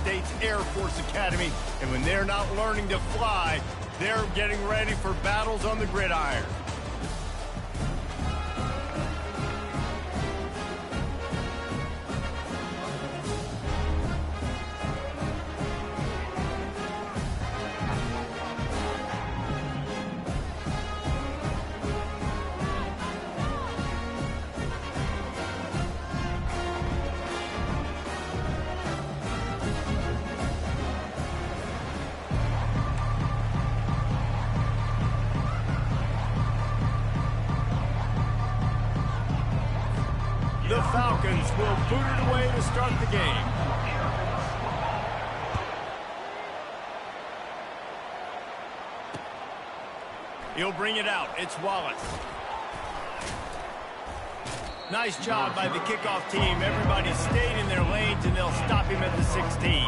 State's Air Force Academy, and when they're not learning to fly, they're getting ready for battles on the gridiron. The Falcons will boot it away to start the game. He'll bring it out. It's Wallace. Nice job by the kickoff team. Everybody stayed in their lanes, and they'll stop him at the 16.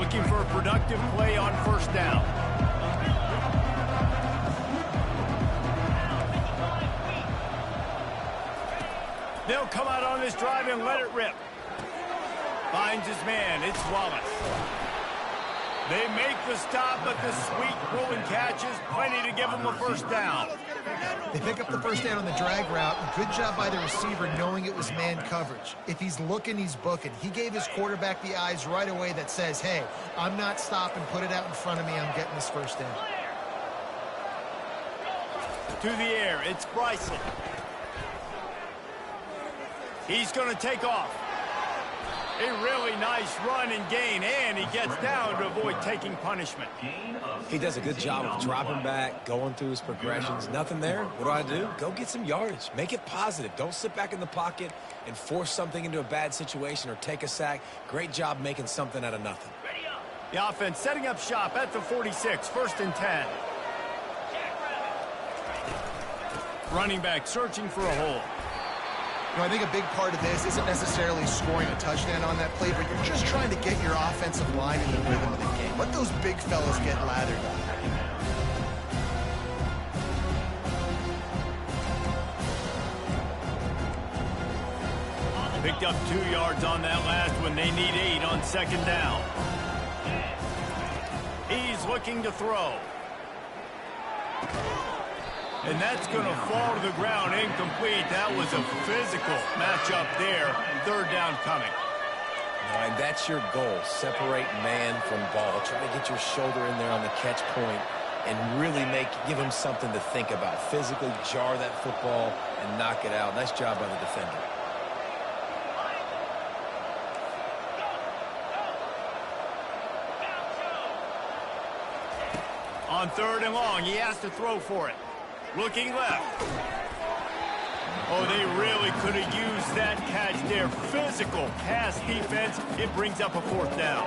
Looking for a productive play on first down. They'll come out on this drive and let it rip. Finds his man. It's Wallace. They make the stop, but the sweet rolling catch is plenty to give them a first down. They pick up the first down on the drag route. Good job by the receiver knowing it was man coverage. If he's looking, he's booking. He gave his quarterback the eyes right away that says, hey, I'm not stopping. Put it out in front of me. I'm getting this first down. To the air. It's Bryson. He's going to take off. A really nice run and gain, and he gets down to avoid taking punishment. He does a good job of dropping back, going through his progressions. Nothing there. What do? Go get some yardage. Make it positive. Don't sit back in the pocket and force something into a bad situation or take a sack. Great job making something out of nothing. The offense setting up shop at the 46, 1st and 10. Running back searching for a hole. You know, I think a big part of this isn't necessarily scoring a touchdown on that play, but you're just trying to get your offensive line in the rhythm of the game. Let those big fellas get lathered up. Picked up 2 yards on that last one. They need 8 on second down. He's looking to throw. And that's going to fall to the ground incomplete. That was a physical matchup there. 3rd down coming. And that's your goal. Separate man from ball. Try to get your shoulder in there on the catch point and really give him something to think about. Physically jar that football and knock it out. Nice job by the defender. On 3rd and long, he has to throw for it. Looking left. Oh, they really could have used that catch there. Physical pass defense. It brings up a 4th down.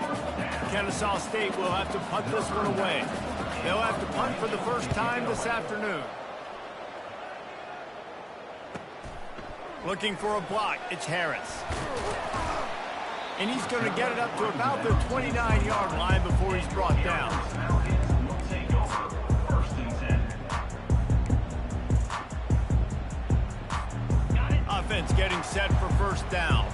Kennesaw State will have to punt this one away. They'll have to punt for the first time this afternoon. Looking for a block. It's Harris. And he's going to get it up to about the 29-yard line before he's brought down. Offense getting set for first down.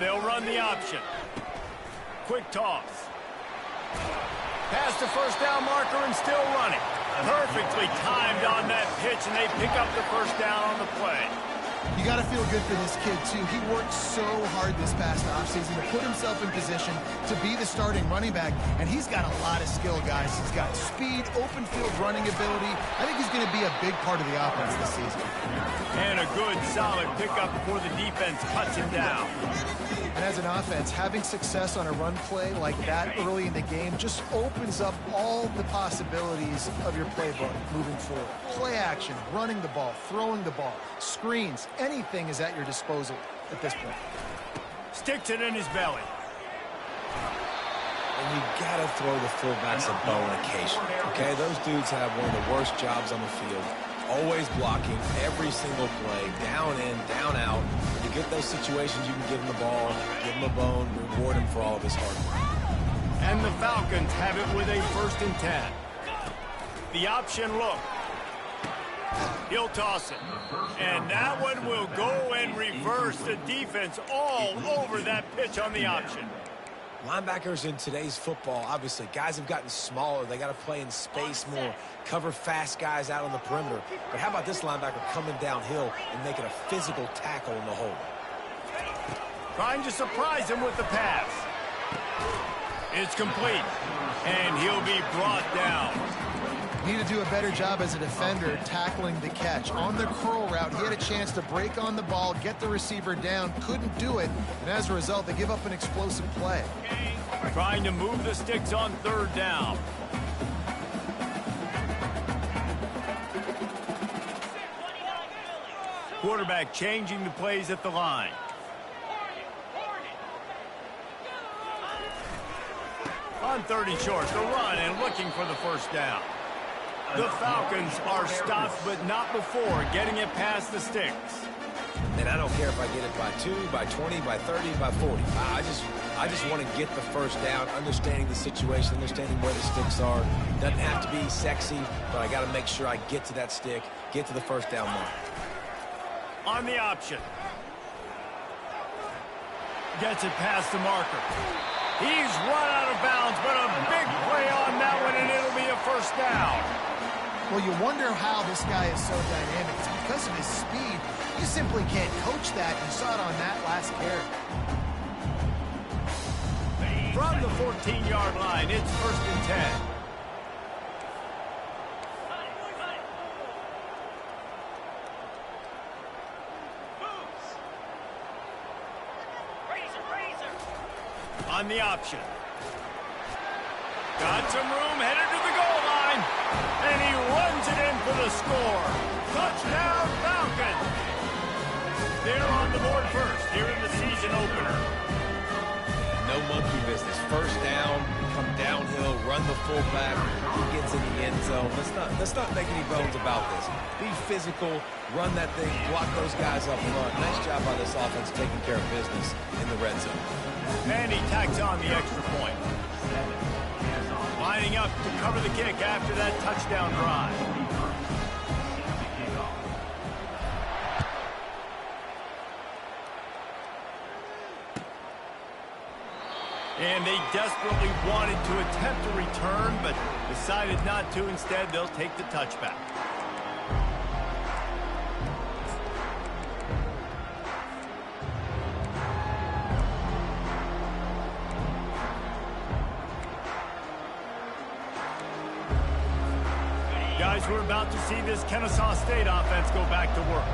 They'll run the option. Quick toss. Past the first down marker and still running. Perfectly timed on that pitch, and they pick up the first down on the play. You got to feel good for this kid, too. He worked so hard this past offseason to put himself in position to be the starting running back, and he's got a lot of skill, guys. He's got speed, open field running ability. I think he's going to be a big part of the offense this season. And a good, solid pickup before the defense cuts him down. And as an offense, having success on a run play like that early in the game just opens up all the possibilities of your playbook moving forward. Play action, running the ball, throwing the ball, screens, anything is at your disposal at this point. Sticks it in his belly. And you got to throw the fullbacks a bone occasionally. Okay, those dudes have one of the worst jobs on the field. Always blocking every single play, down in, down out. You get those situations, you can give him the ball, give him a bone, reward him for all of his hard work. And the Falcons have it with a 1st and 10. The option look. He'll toss it. And that one will go and reverse. The defense all over that pitch on the option. Linebackers in today's football, obviously, guys have gotten smaller. They got to play in space more, cover fast guys out on the perimeter. But how about this linebacker coming downhill and making a physical tackle in the hole? Trying to surprise him with the pass. It's complete. And he'll be brought down. Need to do a better job as a defender tackling the catch. On the curl route, he had a chance to break on the ball, get the receiver down, couldn't do it, and as a result, they give up an explosive play. Trying to move the sticks on 3rd down. Quarterback changing the plays at the line. On 3rd and short, the run and looking for the 1st down. The Falcons are stopped, but not before getting it past the sticks. And I don't care if I get it by 2, by 20, by 30, by 40. I just want to get the 1st down, understanding the situation, understanding where the sticks are. Doesn't have to be sexy, but I got to make sure I get to that stick, get to the 1st down mark. On the option. Gets it past the marker. He's run out of bounds, but a big play on that one, and it'll be a 1st down. Well, you wonder how this guy is so dynamic. It's because of his speed. You simply can't coach that. You saw it on that last carry. From the 14-yard line, it's 1st and 10. On the option. Got some room, headed to the goal line. And he runs it in for the score. Touchdown, Falcons. They're on the board first here in the season opener. No monkey business. 1st down, come downhill, run the fullback. He gets in the end zone. Let's not make any bones about this. Be physical, run that thing, block those guys up front. Nice job by this offense taking care of business in the red zone. And he tacks on the extra point. Lining up to cover the kick after that touchdown drive. And they desperately wanted to attempt a return, but decided not to. Instead, they'll take the touchback. Guys, we're about to see this Kennesaw State offense go back to work.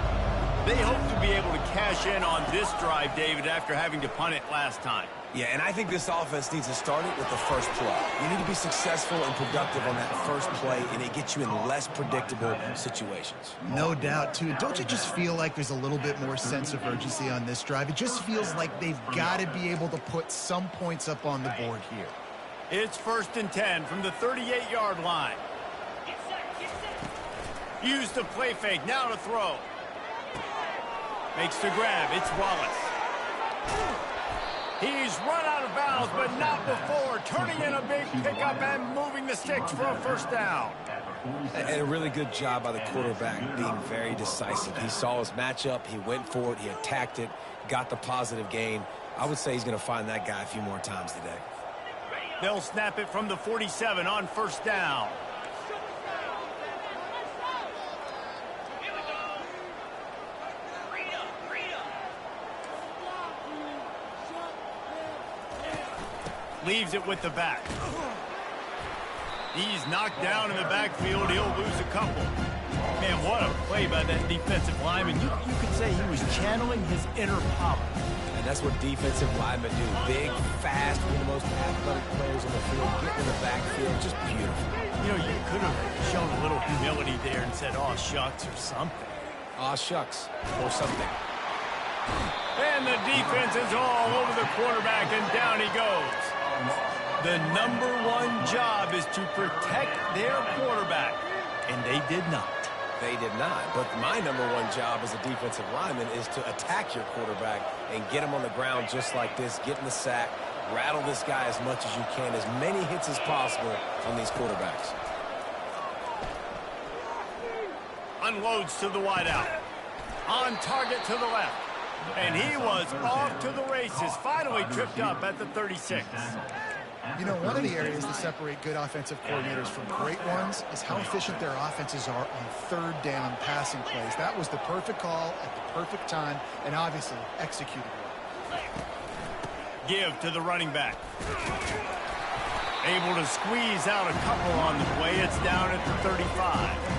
They hope to be able to cash in on this drive, David, after having to punt it last time. Yeah, and I think this offense needs to start it with the 1st play. You need to be successful and productive on that 1st play, and it gets you in less predictable situations. No doubt, too. Don't you just feel like there's a little bit more sense of urgency on this drive? It just feels like they've got to be able to put some points up on the board here. It's 1st and 10 from the 38-yard line. Use the play fake, now to throw. Makes the grab, it's Wallace. He's run out of bounds, but not before. Turning in a big pickup and moving the sticks for a 1st down. And a really good job by the quarterback being very decisive. He saw his matchup, he went for it, he attacked it, got the positive gain. I would say he's going to find that guy a few more times today. They'll snap it from the 47 on 1st down. Leaves it with the back. He's knocked down in the backfield. He'll lose a couple. Man, what a play by that defensive lineman. You could say he was channeling his inner power. And that's what defensive linemen do. Big, fast, one of the most athletic players on the field. Get in the backfield. Just beautiful. You know, you could have shown a little humility there and said, "Aw, shucks," or something. Aw, shucks, or something. And the defense is all over the quarterback, and down he goes. The #1 job is to protect their quarterback, and they did not. They did not. But my number one job as a defensive lineman is to attack your quarterback and get him on the ground just like this, get in the sack, rattle this guy as much as you can, as many hits as possible on these quarterbacks. Unloads to the wideout. On target to the left. And he was off to the races, finally tripped up at the 36. You know, one of the areas that separate good offensive coordinators from great ones is how efficient their offenses are on third down passing plays. That was the perfect call at the perfect time and obviously executed well. Give to the running back. Able to squeeze out a couple on the play. It's down at the 35.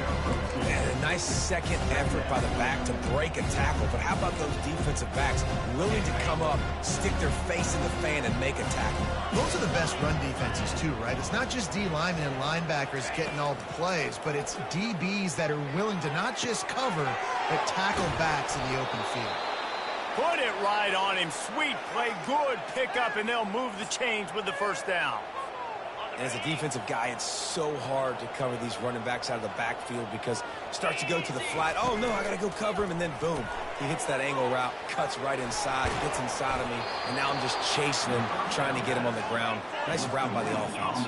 And a nice second effort by the back to break a tackle. But how about those defensive backs willing to come up, stick their face in the fan, and make a tackle? Those are the best run defenses, too, right? It's not just D linemen and linebackers getting all the plays, but it's DBs that are willing to not just cover, but tackle backs in the open field. Put it right on him. Sweet play. Good pickup, and they'll move the chains with the first down. And as a defensive guy, it's so hard to cover these running backs out of the backfield because it starts to go to the flat. Oh, no, I got to go cover him. And then, boom, he hits that angle route, cuts right inside, gets inside of me. And now I'm just chasing him, trying to get him on the ground. Nice route by the offense.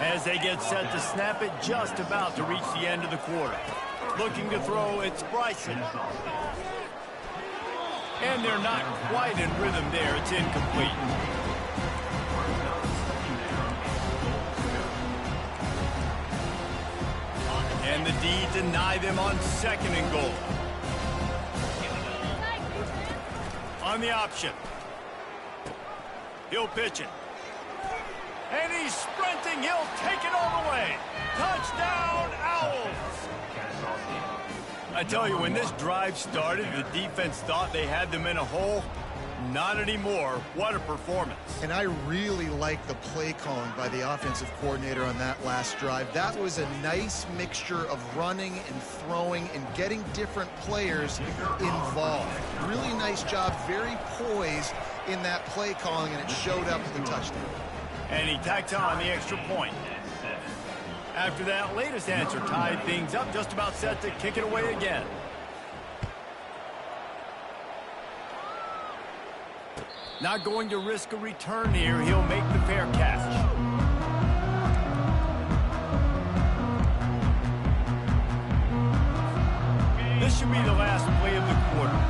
As they get set to snap it, just about to reach the end of the quarter. Looking to throw, it's Bryson. And they're not quite in rhythm there. It's incomplete. And the D deny them on 2nd and goal. On the option. He'll pitch it. And he's sprinting. He'll take it all the way. Touchdown, Owls. I tell you, when this drive started, the defense thought they had them in a hole. Not anymore. What a performance. And I really like the play calling by the offensive coordinator on that last drive. That was a nice mixture of running and throwing and getting different players involved. Really nice job, very poised in that play calling, and it showed up with a touchdown. And he tacked on the extra point. After that latest answer tied things up, just about set to kick it away again. Not going to risk a return here. He'll make the fair catch. This should be the last play of the quarter.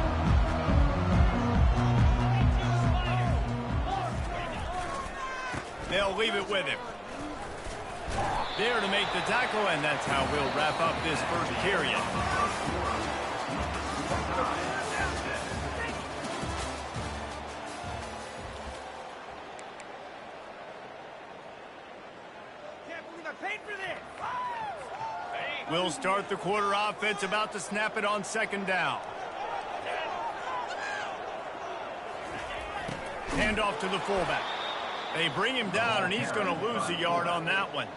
They'll leave it with him. There to make the tackle, and that's how we'll wrap up this first period. We'll start the quarter offense, about to snap it on 2nd down. Hand off to the fullback. They bring him down, and he's going to lose a yard on that one.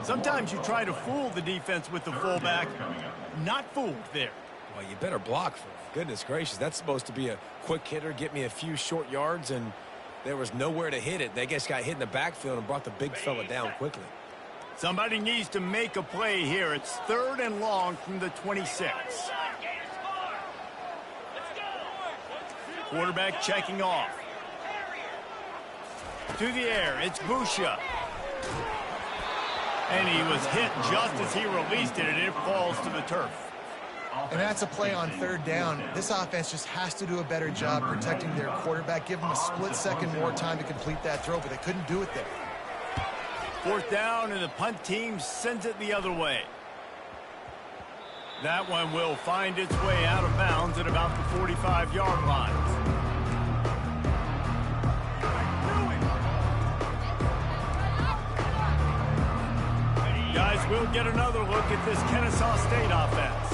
Sometimes you try to fool the defense with the fullback. Not fooled there. Well, you better block for him. Goodness gracious, that's supposed to be a quick hitter, get me a few short yards, and there was nowhere to hit it. They just got hit in the backfield and brought the big fella down quickly. Somebody needs to make a play here. It's 3rd and long from the 26. Quarterback checking off. To the air, it's Busha. And he was hit just as he released it, and it falls to the turf. And that's a play on 3rd down. This offense just has to do a better job protecting their quarterback. Give them a split second more time to complete that throw, but they couldn't do it there. 4th down, and the punt team sends it the other way. That one will find its way out of bounds at about the 45-yard line. Guys, we'll get another look at this Kennesaw State offense.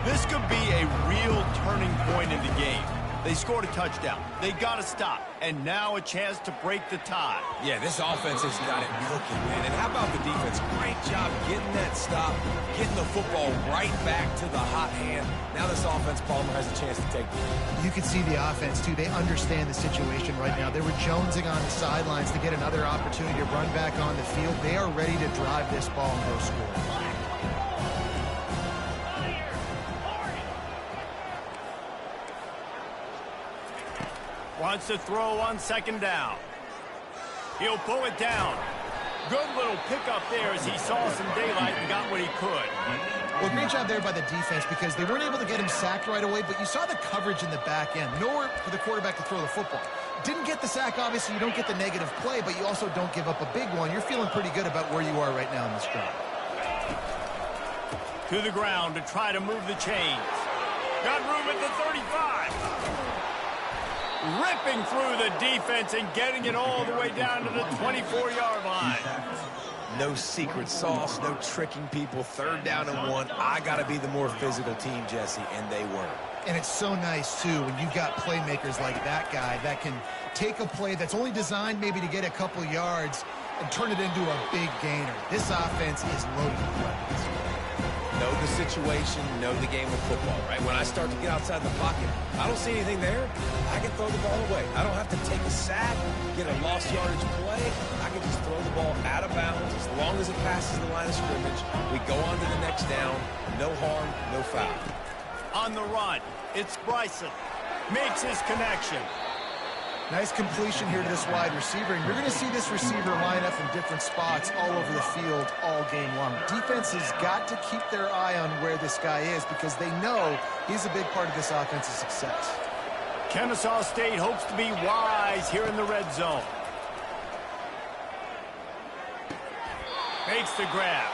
This could be a real turning point in the game. They scored a touchdown. They got to stop. And now a chance to break the tie. Yeah, this offense has got it cooking, man. And how about the defense? Great job getting that stop, getting the football right back to the hot hand. Now this offense, Palmer, has a chance to take it. You can see the offense, too. They understand the situation right now. They were jonesing on the sidelines to get another opportunity to run back on the field. They are ready to drive this ball and go score. Wants to throw on second down. He'll pull it down. Good little pickup there as he saw some daylight and got what he could. Well, great job there by the defense because they weren't able to get him sacked right away, but you saw the coverage in the back end. Nowhere for the quarterback to throw the football. Didn't get the sack, obviously. You don't get the negative play, but you also don't give up a big one. You're feeling pretty good about where you are right now in this drive. To the ground to try to move the chains. Got room at the 35. Ripping through the defense and getting it all the way down to the 24-yard line. No secret sauce, no tricking people. Third down and 1. I got to be the more physical team, Jesse, and they were. And it's so nice, too, when you've got playmakers like that guy that can take a play that's only designed maybe to get a couple yards and turn it into a big gainer. This offense is loaded with weapons. Know the situation, know the game of football, right? When I start to get outside the pocket, I don't see anything there, I can throw the ball away. I don't have to take a sack, get a lost yardage play. I can just throw the ball out of bounds as long as it passes the line of scrimmage. We go on to the next down. No harm, no foul. On the run, it's Bryson. Makes his connection. Nice completion here to this wide receiver, and you're going to see this receiver line up in different spots all over the field all game long. Defense has got to keep their eye on where this guy is because they know he's a big part of this offense's success. Kennesaw State hopes to be wise here in the red zone. Makes the grab,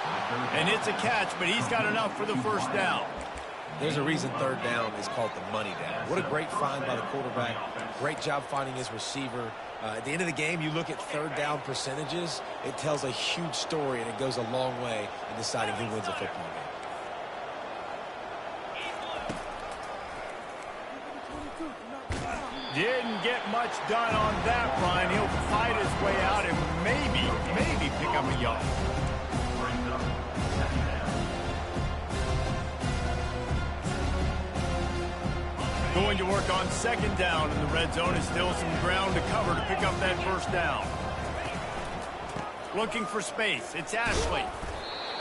and it's a catch, but he's got enough for the first down. There's a reason third down is called the money down. What a great find by the quarterback. Great job finding his receiver. At the end of the game, you look at third down percentages. It tells a huge story, and it goes a long way in deciding who wins a football game. Didn't get much done on that run. He'll fight his way out and maybe pick up a yard. Going to work on second down in the red zone is still some ground to cover to pick up that first down. Looking for space. It's Ashley.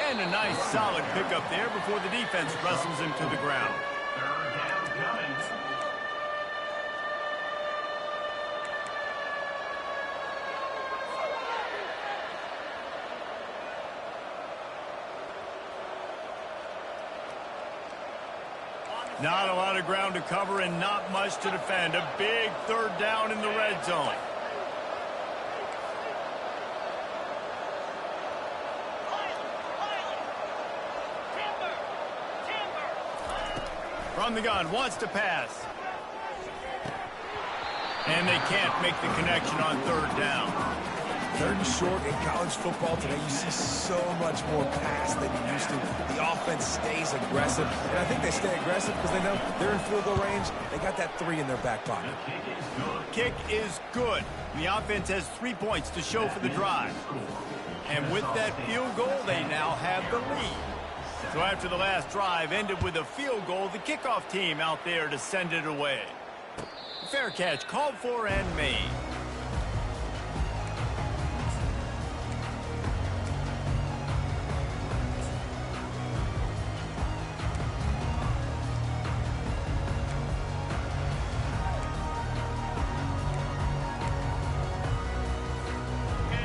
And a nice solid pickup there before the defense wrestles him to the ground. Not a lot of ground to cover and not much to defend. A big third down in the red zone. From the gun, wants to pass. And they can't make the connection on third down. Third and short in college football today, you see so much more pass than you used to. The offense stays aggressive, and I think they stay aggressive because they know they're in field goal range. They got that 3 in their back pocket. Kick is good. The offense has 3 points to show for the drive. And with that field goal, they now have the lead. So after the last drive ended with a field goal, the kickoff team out there to send it away. Fair catch called for and made.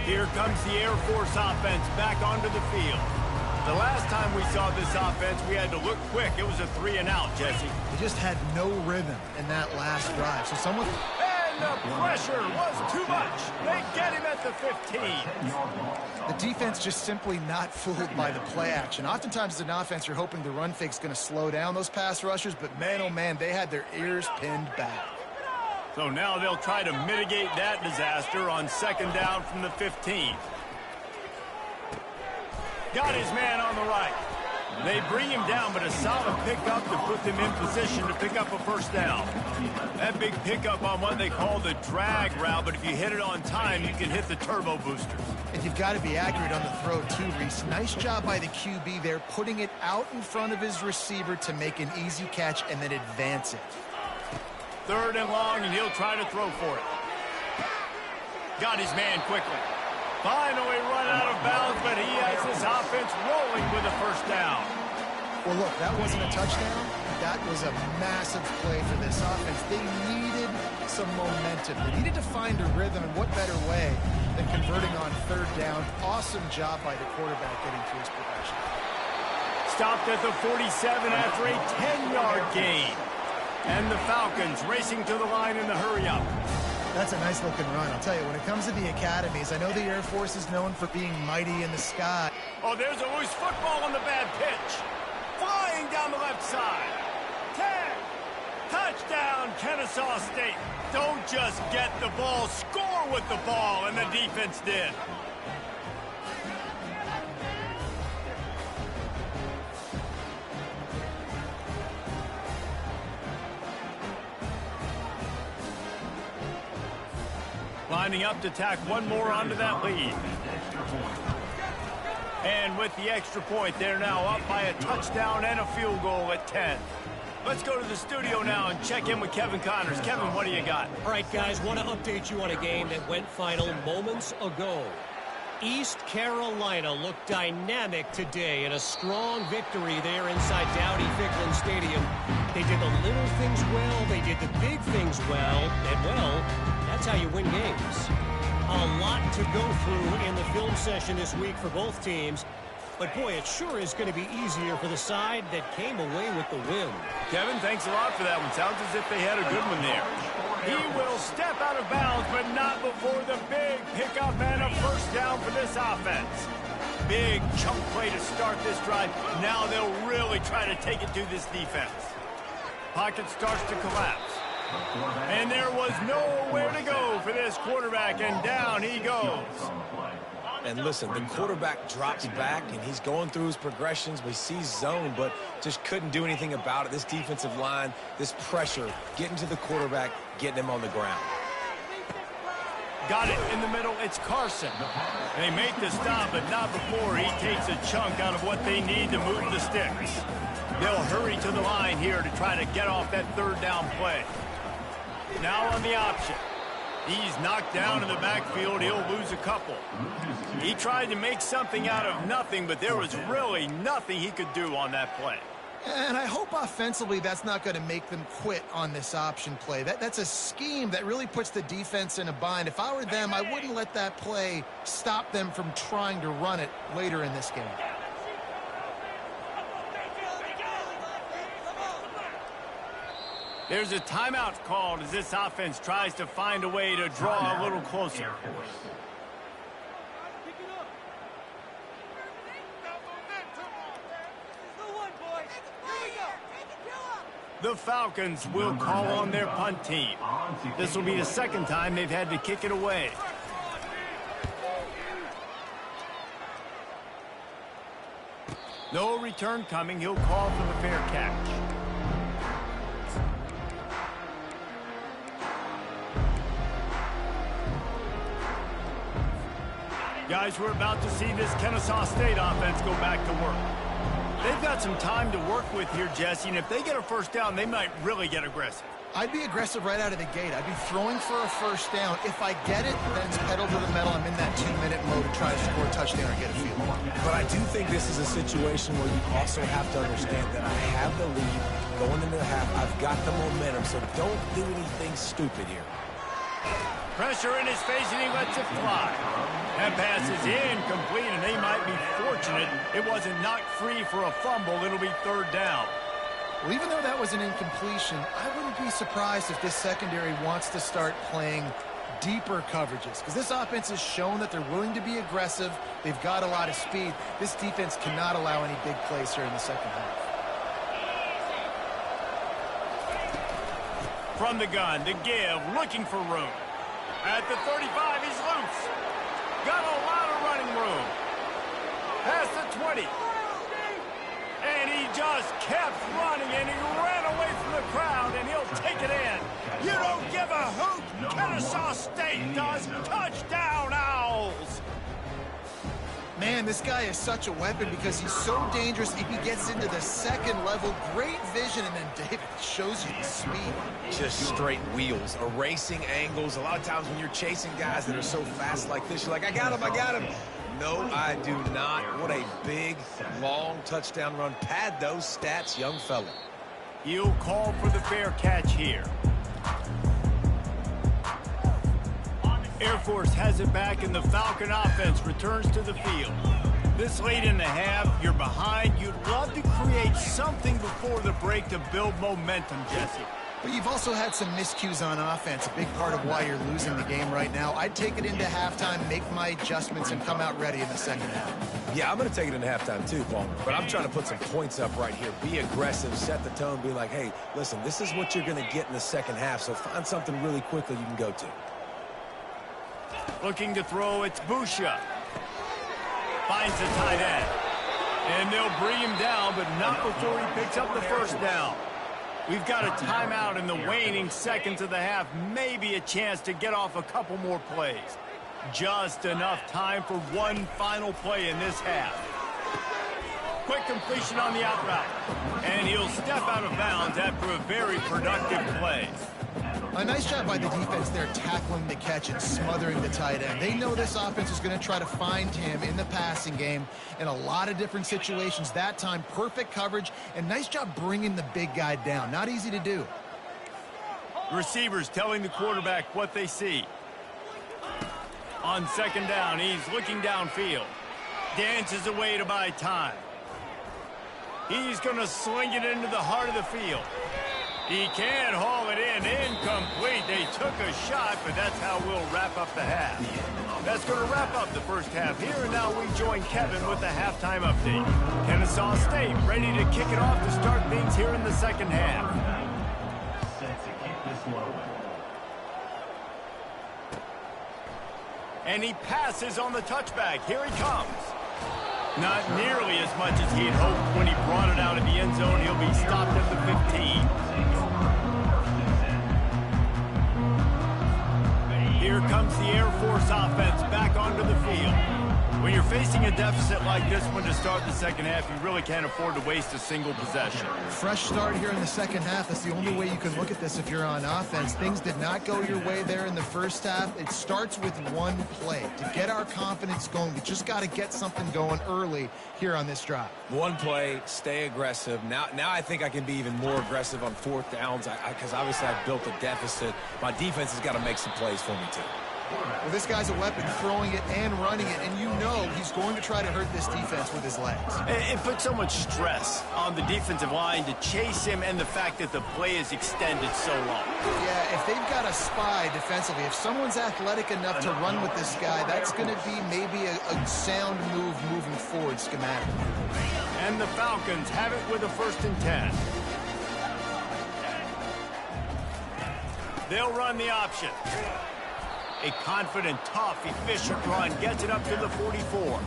Here comes the Air Force offense back onto the field. The last time we saw this offense, we had to look quick. It was a 3 and out, Jesse. They just had no rhythm in that last drive. So someone... And the pressure was too much. They get him at the 15. The defense just simply not fooled by the play action. Oftentimes as an offense, you're hoping the run fake's going to slow down those pass rushers, but man, oh man, they had their ears pinned back. So now they'll try to mitigate that disaster on second down from the 15. Got his man on the right. They bring him down, but a solid pickup to put them in position to pick up a first down. That big pickup on what they call the drag route, but if you hit it on time, you can hit the turbo boosters. And you've got to be accurate on the throw too, Reese. Nice job by the QB there, putting it out in front of his receiver to make an easy catch and then advance it. Third and long, and he'll try to throw for it. Got his man quickly. Finally run out of bounds, but he has this offense rolling with a first down. Well, look, that wasn't a touchdown. That was a massive play for this offense. They needed some momentum. They needed to find a rhythm, and what better way than converting on third down. Awesome job by the quarterback getting through his progression. Stopped at the 47 after a 10-yard gain. And the Falcons racing to the line in the hurry-up. That's a nice-looking run. I'll tell you, when it comes to the academies, I know the Air Force is known for being mighty in the sky. Oh, there's a loose football on the bad pitch. Flying down the left side. 10. Touchdown, Kennesaw State. Don't just get the ball, score with the ball, and the defense did. Lining up to tack one more onto that lead. And with the extra point, they're now up by a touchdown and a field goal at 10. Let's go to the studio now and check in with Kevin Connors. Kevin, what do you got? All right, guys, want to update you on a game that went final moments ago. East Carolina looked dynamic today in a strong victory there inside Dowdy-Ficklin Stadium. They did the little things well, they did the big things well, and well, that's how you win games. A lot to go through in the film session this week for both teams. But, boy, it sure is going to be easier for the side that came away with the win. Kevin, thanks a lot for that one. Sounds as if they had a good one there. He will step out of bounds, but not before the big pickup and a first down for this offense. Big chunk play to start this drive. Now they'll really try to take it to this defense. Pocket starts to collapse. And there was nowhere to go for this quarterback, and down he goes. And listen, the quarterback drops back, and he's going through his progressions. We see zone, but just couldn't do anything about it. This defensive line, this pressure, getting to the quarterback, getting him on the ground. Got it in the middle. It's Carson. They make the stop, but not before he takes a chunk out of what they need to move the sticks. They'll hurry to the line here to try to get off that third down play. Now on the option. He's knocked down in the backfield. He'll lose a couple. He tried to make something out of nothing, but there was really nothing he could do on that play. And I hope offensively that's not going to make them quit on this option play. That's a scheme that really puts the defense in a bind. If I were them, I wouldn't let that play stop them from trying to run it later in this game. There's a timeout called as this offense tries to find a way to draw a little closer. The Falcons will call on their punt team. This will be the second time they've had to kick it away. No return coming. He'll call for the fair catch. Guys, we're about to see this Kennesaw State offense go back to work. They've got some time to work with here, Jesse, and if they get a first down, they might really get aggressive. I'd be aggressive right out of the gate. I'd be throwing for a first down. If I get it, then it's pedal to the metal. I'm in that 2-minute mode to try to score a touchdown or get a field goal. But I do think this is a situation where you also have to understand that I have the lead going into the half. I've got the momentum, so don't do anything stupid here. Pressure in his face, and he lets it fly. That pass is incomplete, and they might be fortunate it wasn't knocked free for a fumble. It'll be third down. Well, even though that was an incompletion, I wouldn't be surprised if this secondary wants to start playing deeper coverages, because this offense has shown that they're willing to be aggressive. They've got a lot of speed. This defense cannot allow any big plays here in the second half. From the gun, the give, looking for room. At the 35, he's loose. Got a lot of running room. Past the 20. And he just kept running, and he ran away from the crowd, and he'll take it in. You don't give a hoot. Kennesaw State does. Touchdown, Owls. Man, this guy is such a weapon because he's so dangerous. If he gets into the second level, great vision, and then David shows you the speed. Just straight wheels, erasing angles. A lot of times when you're chasing guys that are so fast like this, you're like, I got him, I got him. No, I do not. What a big, long touchdown run. Pad those stats, young fella. He'll call for the fair catch here. Air Force has it back, and the Falcon offense returns to the field. This late in the half, you're behind. You'd love to create something before the break to build momentum, Jesse. But you've also had some miscues on offense, a big part of why you're losing the game right now. I'd take it into halftime, make my adjustments, and come out ready in the second half. Yeah, I'm going to take it into halftime too, Palmer. But I'm trying to put some points up right here. Be aggressive, set the tone, be like, hey, listen, this is what you're going to get in the second half, so find something really quickly you can go to. Looking to throw, it's Busha. Finds the tight end. And they'll bring him down, but not before he picks up the first down. We've got a timeout in the waning seconds of the half. Maybe a chance to get off a couple more plays. Just enough time for one final play in this half. Quick completion on the out route. And he'll step out of bounds after a very productive play. A nice job by the defense there, tackling the catch and smothering the tight end. They know this offense is going to try to find him in the passing game in a lot of different situations. That time, perfect coverage, and nice job bringing the big guy down. Not easy to do. Receivers telling the quarterback what they see. On second down, he's looking downfield. Dances away to buy time. He's going to sling it into the heart of the field. He can't haul it in. Incomplete. They took a shot, but that's how we'll wrap up the half. That's going to wrap up the first half here, and now we join Kevin with the halftime update. Kennesaw State ready to kick it off to start things here in the second half. And he passes on the touchback. Here he comes. Not nearly as much as he had hoped when he brought it out of the end zone. He'll be stopped at the 15. Here comes the Air Force offense back onto the field. When you're facing a deficit like this one to start the second half, you really can't afford to waste a single possession. Fresh start here in the second half. That's the only way you can look at this if you're on offense. Things did not go your way there in the first half. It starts with one play. To get our confidence going, we just got to get something going early here on this drive. One play, stay aggressive. Now I think I can be even more aggressive on fourth downs because obviously I've built a deficit. My defense has got to make some plays for me too. Well, this guy's a weapon, throwing it and running it, and you know he's going to try to hurt this defense with his legs. It puts so much stress on the defensive line to chase him, and the fact that the play is extended so long. Yeah, if they've got a spy defensively, if someone's athletic enough to run with this guy, that's going to be maybe a sound move moving forward schematically. And the Falcons have it with a 1st and 10. They'll run the option. A confident, tough, efficient run gets it up to the 44.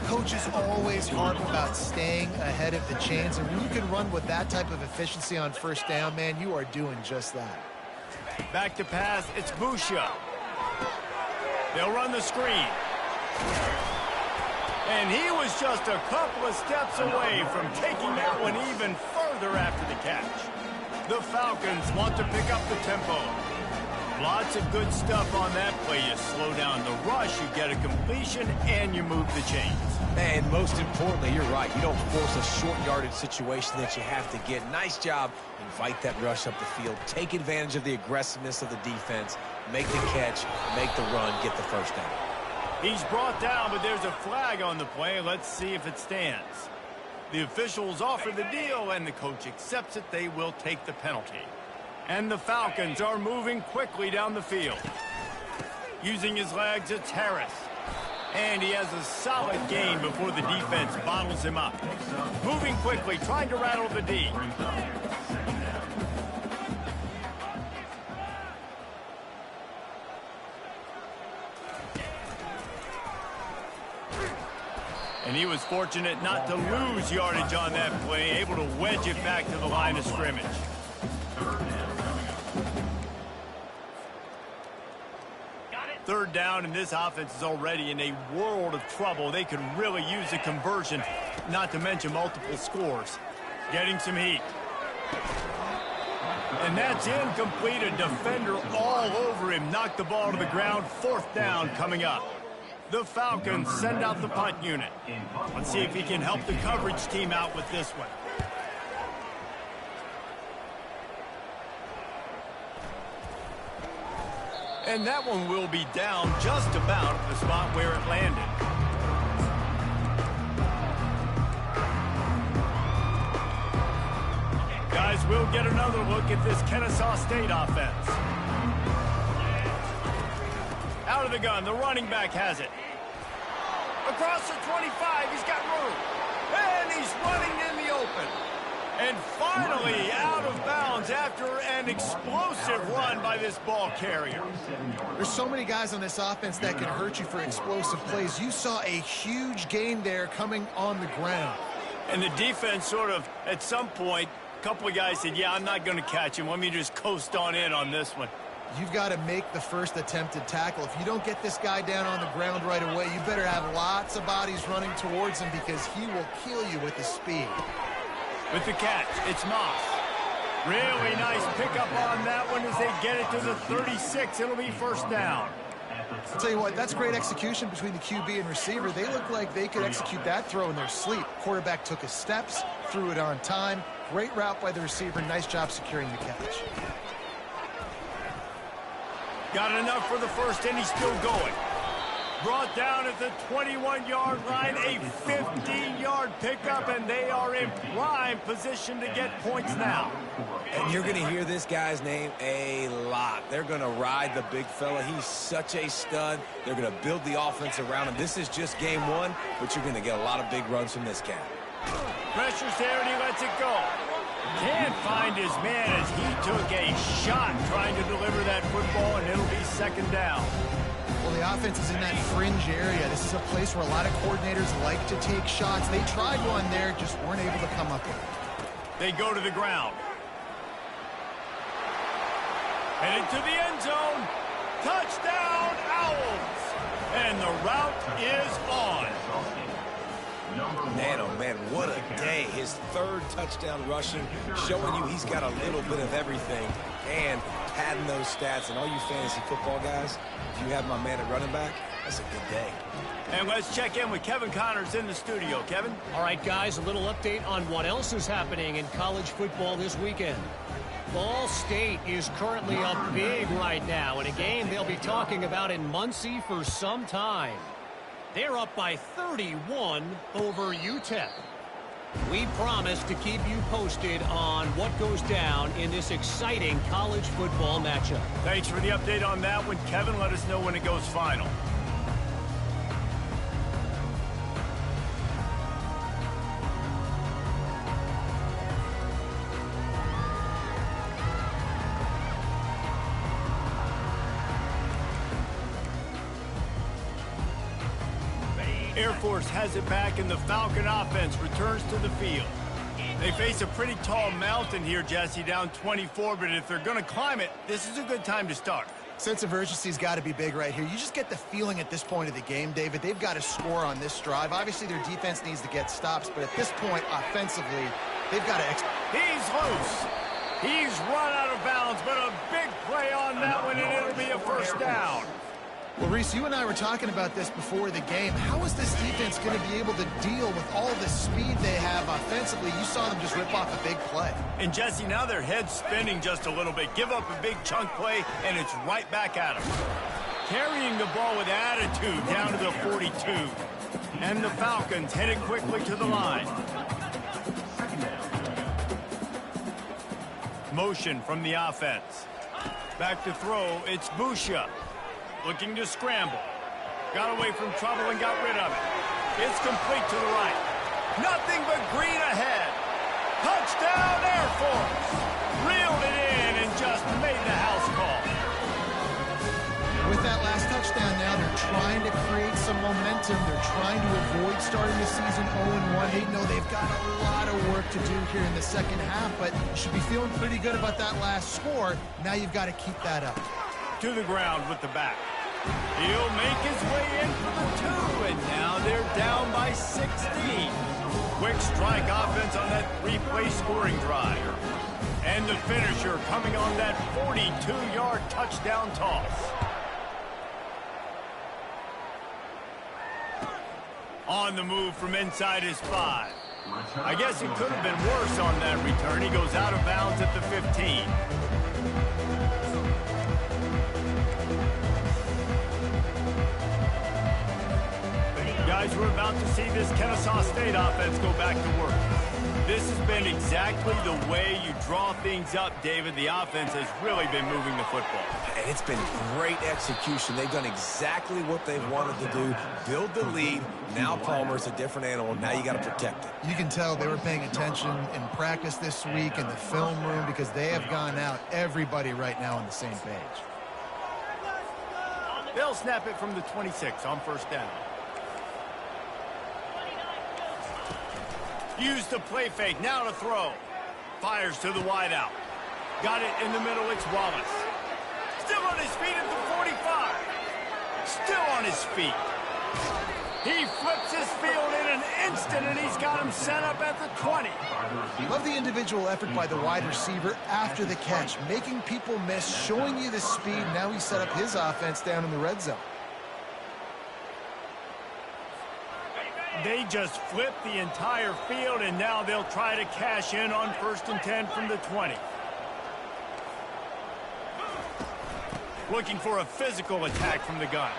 Coaches always harp about staying ahead of the chains, and when you can run with that type of efficiency on first down, man, you are doing just that. Back to pass, it's Busha. They'll run the screen. And he was just a couple of steps away from taking that one even further after the catch. The Falcons want to pick up the tempo. Lots of good stuff on that play. You slow down the rush, you get a completion, and you move the chains. And most importantly, you're right. You don't force a short yardage situation that you have to get. Nice job. Invite that rush up the field. Take advantage of the aggressiveness of the defense. Make the catch, make the run, get the first down. He's brought down, but there's a flag on the play. Let's see if it stands. The officials offer the deal, and the coach accepts it. They will take the penalty. And the Falcons are moving quickly down the field. Using his legs, it's Harris. And he has a solid gain before the defense bottles him up. Moving quickly, trying to rattle the D. And he was fortunate not to lose yardage on that play, able to wedge it back to the line of scrimmage. Third down, and this offense is already in a world of trouble. They could really use a conversion, not to mention multiple scores. Getting some heat. And that's incomplete. A defender all over him. Knocked the ball to the ground. 4th down coming up. The Falcons send out the punt unit. Let's see if he can help the coverage team out with this one. And that one will be down just about at the spot where it landed. Guys, we'll get another look at this Kennesaw State offense. Out of the gun, the running back has it. Across the 25, he's got room. And he's running in the open. And finally out of bounds after an explosive run by this ball carrier. There's so many guys on this offense that can hurt you for explosive plays. You saw a huge gain there coming on the ground. And the defense sort of, at some point, a couple of guys said, yeah, I'm not going to catch him. Let me just coast on in on this one. You've got to make the first attempted tackle. If you don't get this guy down on the ground right away, you better have lots of bodies running towards him because he will kill you with his speed. With the catch, it's Moss. Really nice pickup on that one as they get it to the 36. It'll be first down. I'll tell you what, that's great execution between the QB and receiver. They look like they could execute that throw in their sleep. Quarterback took his steps, threw it on time. Great route by the receiver. Nice job securing the catch. Got enough for the first, and he's still going. Brought down at the 21-yard line, a 15-yard pickup, and they are in prime position to get points now. And you're going to hear this guy's name a lot. They're going to ride the big fella. He's such a stud. They're going to build the offense around him. This is just game one, but you're going to get a lot of big runs from this cat. Pressure's there, and he lets it go. Can't find his man as he took a shot trying to deliver that football, and it'll be second down. Well, the offense is in that fringe area. This is a place where a lot of coordinators like to take shots. They tried one there, just weren't able to come up with it. They go to the ground. Headed to the end zone. Touchdown, Owls! And the route is on. Man, oh man, what a day. His third touchdown rushing, showing you he's got a little bit of everything and padding those stats. And all you fantasy football guys, if you have my man at running back, that's a good day. And let's check in with Kevin Connors in the studio. Kevin? All right, guys, a little update on what else is happening in college football this weekend. Ball State is currently up big right now in a game they'll be talking about in Muncie for some time. They're up by 31 over UTEP. We promise to keep you posted on what goes down in this exciting college football matchup. Thanks for the update on that one, Kevin. Let us know when it goes final. Air Force has it back, and the Falcon offense returns to the field. They face a pretty tall mountain here, Jesse, down 24, but if they're going to climb it, this is a good time to start. Sense of urgency's got to be big right here. You just get the feeling at this point of the game, David, they've got to score on this drive. Obviously, their defense needs to get stops, but at this point, offensively, they've got to... He's loose. He's run out of bounds, but a big play on that one, and it'll be a first down. Well, Reese, you and I were talking about this before the game. How is this defense going to be able to deal with all the speed they have offensively? You saw them just rip off a big play. And, Jesse, now their head's spinning just a little bit. Give up a big chunk play, and it's right back at them. Carrying the ball with attitude down to the 42. And the Falcons headed quickly to the line. Motion from the offense. Back to throw, it's Busha. Looking to scramble. Got away from trouble and got rid of it. It's complete to the right. Nothing but green ahead. Touchdown, Air Force. Reeled it in and just made the house call. With that last touchdown now, they're trying to create some momentum. They're trying to avoid starting the season 0-1. They know they've got a lot of work to do here in the second half, but you should be feeling pretty good about that last score. Now you've got to keep that up. To the ground with the back. He'll make his way in for the 2, and now they're down by 16. Quick strike offense on that 3-play scoring drive. And the finisher coming on that 42-yard touchdown toss. On the move from inside his 5. I guess it could have been worse on that return. He goes out of bounds at the 15. sidelines, we're about to see this Kennesaw State offense go back to work. This has been exactly the way you draw things up, David. The offense has really been moving the football. And it's been great execution. They've done exactly what they've wanted to do. Build the lead. Now Palmer's a different animal. Now you got to protect it. You can tell they were paying attention in practice this week in the film room because they have gone out, everybody right now on the same page. They'll snap it from the 26 on first down. Use the play fake, now to throw. Fires to the wideout. Got it in the middle, it's Wallace. Still on his feet at the 45. Still on his feet. He flips his field in an instant, and he's got him set up at the 20. Love the individual effort by the wide receiver after the catch, making people miss, showing you the speed. Now he set up his offense down in the red zone. They just flipped the entire field, and now they'll try to cash in on 1st and 10 from the 20. Looking for a physical attack from the gun.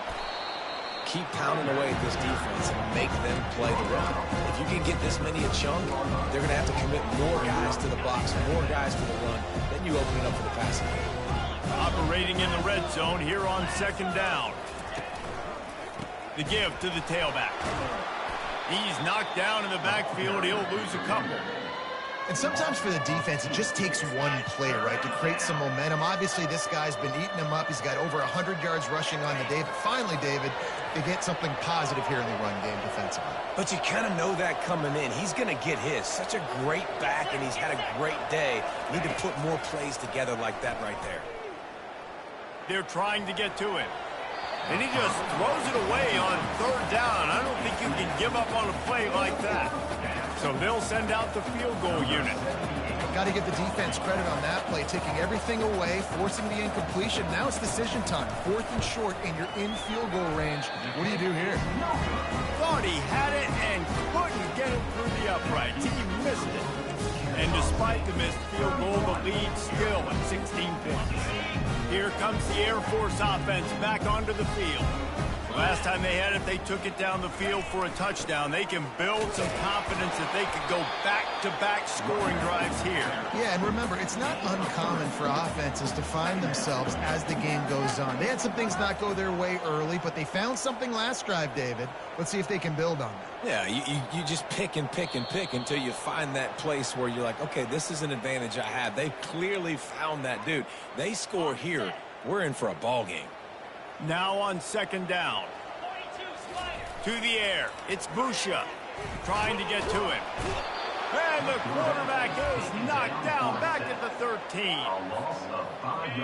Keep pounding away at this defense and make them play the run. If you can get this many a chunk, they're going to have to commit more guys to the box, more guys to the run. Then you open it up for the passing game. Operating in the red zone here on 2nd down. The give to the tailback. He's knocked down in the backfield. He'll lose a couple. And sometimes for the defense, it just takes one play, right, to create some momentum. Obviously, this guy's been eating him up. He's got over 100 yards rushing on the day. But finally, David, they get something positive here in the run game defensively. But you kind of know that coming in. He's going to get his. Such a great back, and he's had a great day. Need to put more plays together like that right there. They're trying to get to him. And he just throws it away on 3rd down. I don't think you can give up on a play like that. So they'll send out the field goal unit. Got to give the defense credit on that play, taking everything away, forcing the incompletion. Now it's decision time. 4th and short, and you're in field goal range. What do you do here? Thought he had it and couldn't get it through the uprights. He missed it. And despite the missed field goal, the lead still at 16 points. Here comes the Air Force offense back onto the field. Last time they had it, they took it down the field for a touchdown. They can build some confidence that they could go back-to-back scoring drives here. Yeah, and remember, it's not uncommon for offenses to find themselves as the game goes on. They had some things not go their way early, but they found something last drive, David. Let's see if they can build on that. Yeah, you just pick and pick and pick until you find that place where you're like, okay, this is an advantage I have. They clearly found that dude. They score here. We're in for a ball game. Now on 2nd down. To the air. It's Busha trying to get to him. And the quarterback is knocked down back at the 13.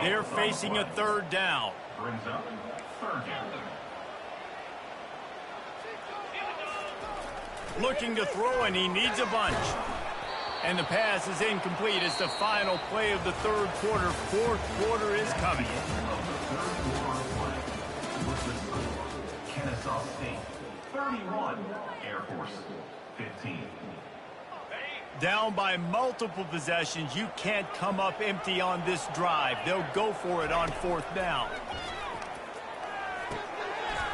They're facing a 3rd down. Looking to throw, and he needs a bunch. And the pass is incomplete. It's the final play of the 3rd quarter. 4th quarter is coming. Kennesaw State 31, Air Force 15. Down by multiple possessions. You can't come up empty on this drive. They'll go for it on 4th down.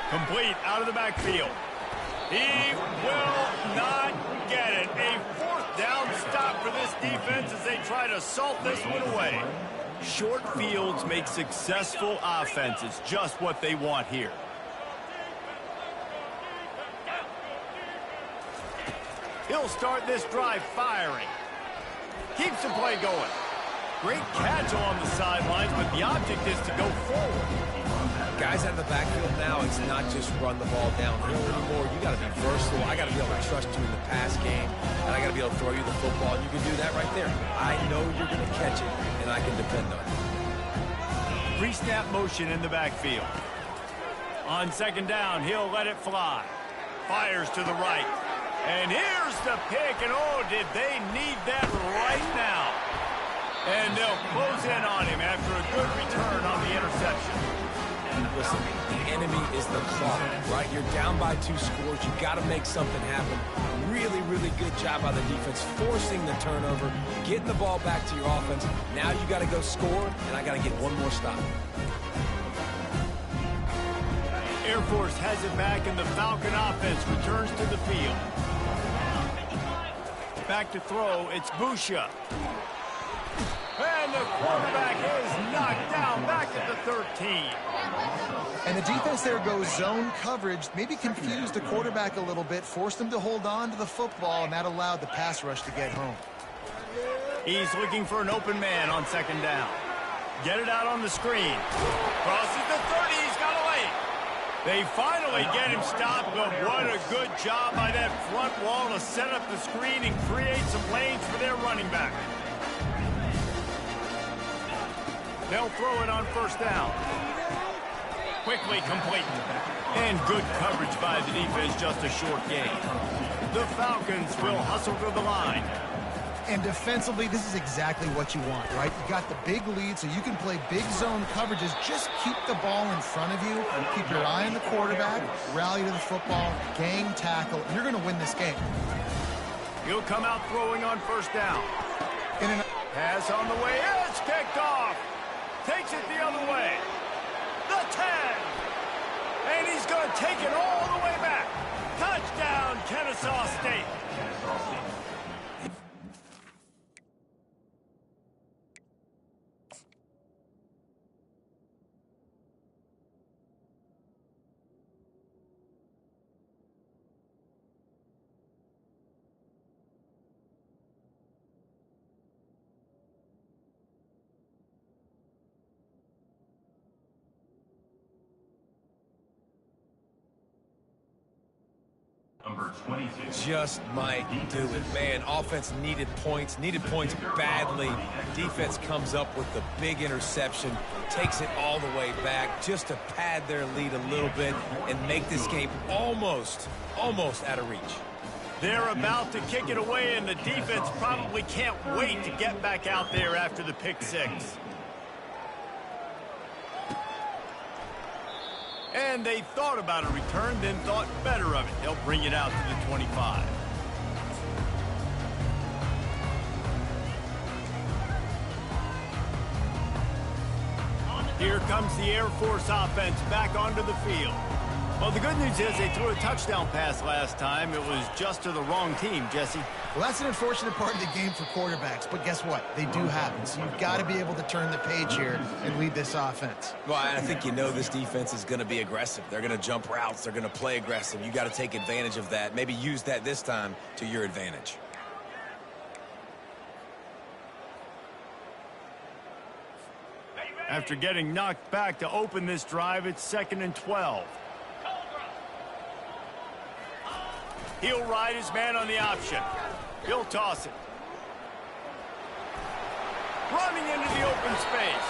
Complete out of the backfield. He will not get it. A 4th down stop for this defense as they try to salt this one away. Short fields make successful offenses just what they want here. He'll start this drive firing. Keeps the play going. Great catch along the sidelines, but the object is to go forward. Guys out of the backfield now, it's not just run the ball downhill anymore. You got to be versatile. I got to be able to trust you in the pass game, and I got to be able to throw you the football. You can do that right there. I know you're going to catch it, and I can depend on it. Pre-snap motion in the backfield. On 2nd down, he'll let it fly. Fires to the right. And here's the pick, and oh, did they need that right now. And they'll close in on him after a good return on the interception. Listen, the enemy is the clock, right? You're down by 2 scores. You got to make something happen. Really, really good job by the defense, forcing the turnover, getting the ball back to your offense. Now you got to go score, and I got to get one more stop. Air Force has it back, and the Falcon offense returns to the field. Back to throw, it's Busha. And the quarterback is knocked down back at the 13. And the defense there goes zone coverage, maybe confused the quarterback a little bit, forced him to hold on to the football, and that allowed the pass rush to get home. He's looking for an open man on second down. Get it out on the screen. Crosses the 30, he's got away. They finally get him stopped, but what a good job by that front wall to set up the screen and create some lanes for their running back. They'll throw it on first down. Quickly complete. And good coverage by the defense, just a short gain. The Falcons will hustle to the line. And defensively, this is exactly what you want, right? You got the big lead, so you can play big zone coverages. Just keep the ball in front of you. Keep your eye on the quarterback. Rally to the football. Gang tackle. And you're going to win this game. He'll come out throwing on first down. Pass on the way. It's kicked off. Takes it the other way. The 10. And he's going to take it all the way back. Touchdown, Kennesaw State. Number 22. Just might do it. Man, offense needed points badly. Defense comes up with the big interception, takes it all the way back just to pad their lead a little bit and make this game almost out of reach. They're about to kick it away, and the defense probably can't wait to get back out there after the pick six. And they thought about a return, then thought better of it. They'll bring it out to the 25. Here comes the Air Force offense back onto the field. Well, the good news is they threw a touchdown pass last time. It was just to the wrong team, Jesse. Well, that's an unfortunate part of the game for quarterbacks, but guess what? They do happen. So you've got to be able to turn the page here and lead this offense. Well, I think you know this defense is going to be aggressive. They're going to jump routes. They're going to play aggressive. You got to take advantage of that. Maybe use that this time to your advantage. After getting knocked back to open this drive, it's 2nd and 12. He'll ride his man on the option. He'll toss it. Running into the open space.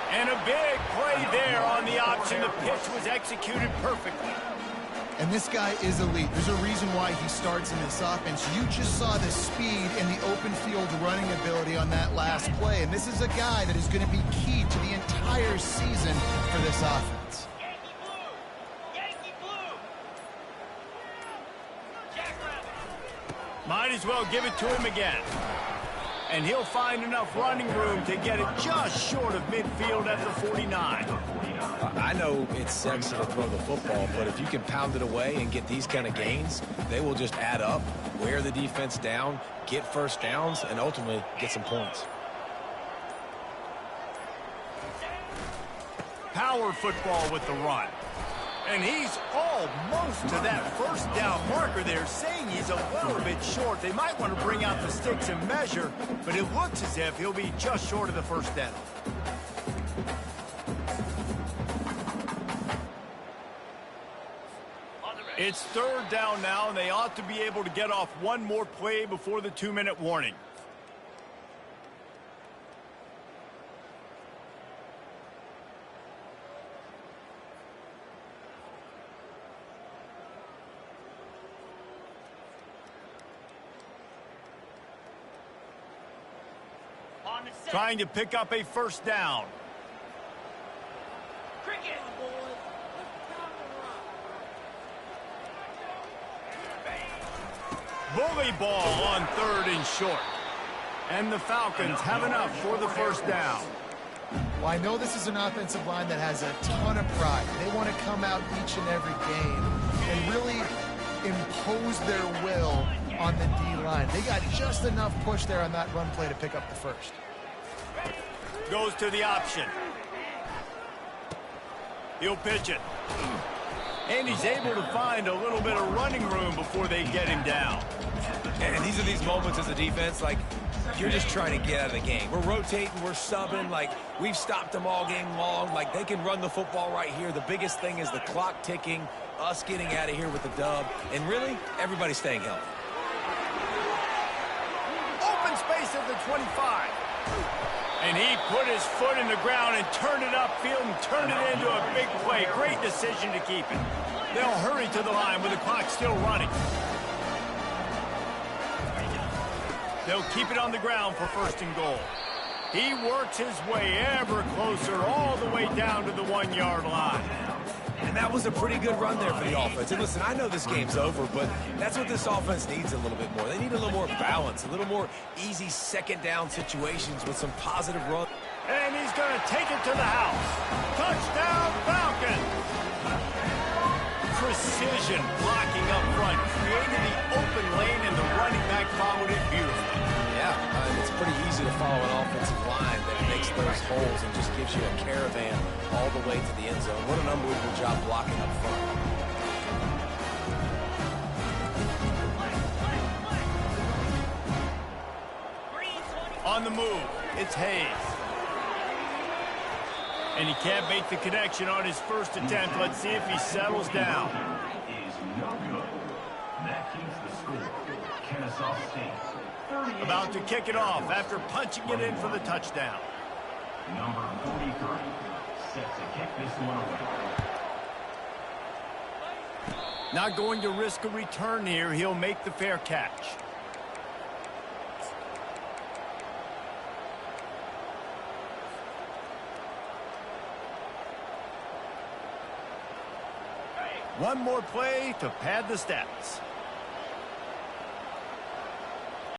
And a big play there on the option. The pitch was executed perfectly. And this guy is elite. There's a reason why he starts in this offense. You just saw the speed and the open field running ability on that last play. And this is a guy that is going to be key to the entire season for this offense. Might as well give it to him again. And he'll find enough running room to get it just short of midfield at the 49. I know it's sexy to throw the football, but if you can pound it away and get these kind of gains, they will just add up, wear the defense down, get first downs, and ultimately get some points. Power football with the run. And he's almost to that first down marker there, saying he's a little bit short. They might want to bring out the sticks and measure, but it looks as if he'll be just short of the first down. It's 3rd down now, and they ought to be able to get off one more play before the 2-minute warning. Trying to pick up a first down. Bully ball on 3rd and short. And the Falcons have enough for the first down. Well, I know this is an offensive line that has a ton of pride. They want to come out each and every game and really impose their will on the D-line. They got just enough push there on that run play to pick up the first. Goes to the option. He'll pitch it. And he's able to find a little bit of running room before they get him down. And these are these moments as a defense, like, you're just trying to get out of the game. We're rotating, we're subbing, like, we've stopped them all game long. Like, they can run the football right here. The biggest thing is the clock ticking, us getting out of here with the dub, and really, everybody staying healthy. Open space at the 25. And he put his foot in the ground and turned it upfield and turned it into a big play. Great decision to keep it. They'll hurry to the line with the clock still running. They'll keep it on the ground for 1st and goal. He works his way ever closer all the way down to the 1-yard line. And that was a pretty good run there for the offense. And listen, I know this game's over, but that's what this offense needs a little bit more. They need a little more balance, a little more easy 2nd down situations with some positive run. And he's going to take it to the house. Touchdown, Falcons! Precision blocking up front, created the open lane, and the running back followed it beautifully. Yeah, it's pretty easy to follow an offensive line that makes those holes and just gives you a caravan all the way to the end zone. What an unbelievable job blocking up front. On the move, it's Hayes. And he can't make the connection on his first attempt. Let's see if he settles down. Is no good. That keeps the score. Kennesaw State. About to kick it off after punching it in for the touchdown. Number 43. Set to kick this one away. Not going to risk a return here. He'll make the fair catch. One more play to pad the stats.